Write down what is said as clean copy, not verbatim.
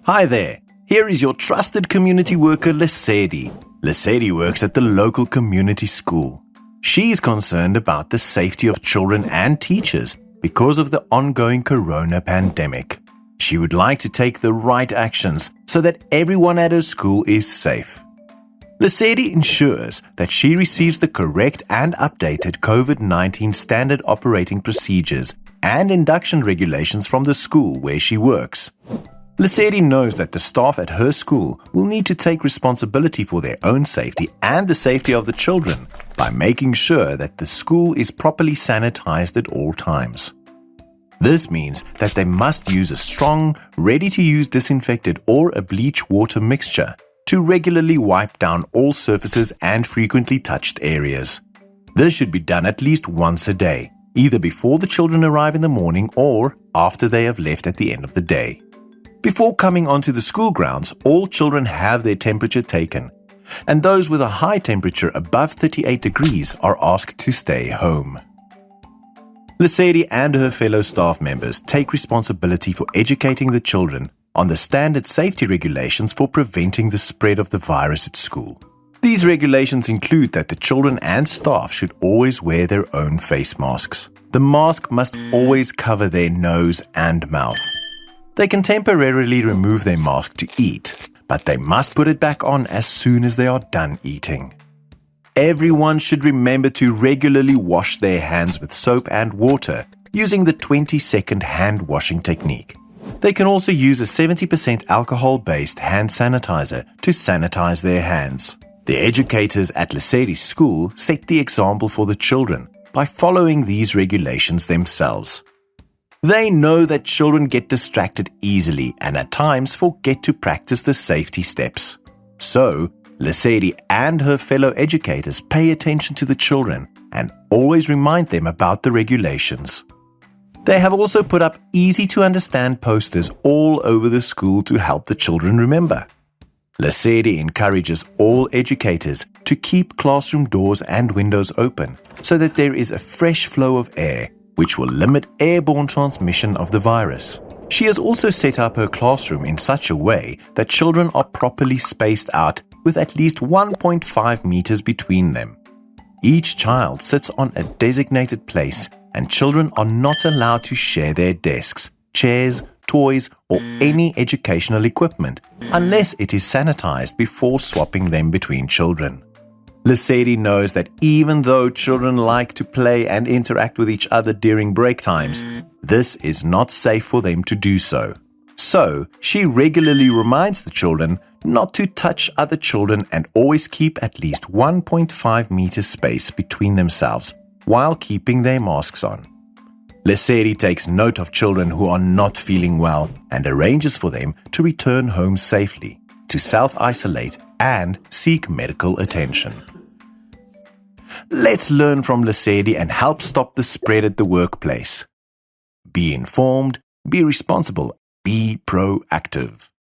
Hi there, here is your trusted community worker Lesedi. Lesedi works at the local community school. She's concerned about the safety of children and teachers because of the ongoing corona pandemic. She would like to take the right actions so that everyone at her school is safe. Lesedi ensures that she receives the correct and updated COVID-19 standard operating procedures and induction regulations from the school where she works. Lesedi knows that the staff at her school will need to take responsibility for their own safety and the safety of the children by making sure that the school is properly sanitized at all times. This means that they must use a strong, ready-to-use disinfectant or a bleach water mixture to regularly wipe down all surfaces and frequently touched areas. This should be done at least once a day, either before the children arrive in the morning or after they have left at the end of the day. Before coming onto the school grounds, all children have their temperature taken, and those with a high temperature above 38 degrees are asked to stay home. Lesedi and her fellow staff members take responsibility for educating the children on the standard safety regulations for preventing the spread of the virus at school. These regulations include that the children and staff should always wear their own face masks. The mask must always cover their nose and mouth. They can temporarily remove their mask to eat, but they must put it back on as soon as they are done eating. Everyone should remember to regularly wash their hands with soap and water using the 20-second hand washing technique. They can also use a 70% alcohol-based hand sanitizer to sanitize their hands. The educators at Lesedi's school set the example for the children by following these regulations themselves. They know that children get distracted easily and at times forget to practice the safety steps. So, Lesedi and her fellow educators pay attention to the children and always remind them about the regulations. They have also put up easy-to-understand posters all over the school to help the children remember. Lesedi encourages all educators to keep classroom doors and windows open so that there is a fresh flow of air, which will limit airborne transmission of the virus. She has also set up her classroom in such a way that children are properly spaced out with at least 1.5 meters between them. Each child sits on a designated place, and children are not allowed to share their desks, chairs, toys, or any educational equipment unless it is sanitized before swapping them between children. Lesedi knows that even though children like to play and interact with each other during break times, this is not safe for them to do so. So, she regularly reminds the children not to touch other children and always keep at least 1.5 meters space between themselves while keeping their masks on. Lesedi takes note of children who are not feeling well and arranges for them to return home safely, to self-isolate and seek medical attention. Let's learn from Lesedi and help stop the spread at the workplace. Be informed, be responsible, be proactive.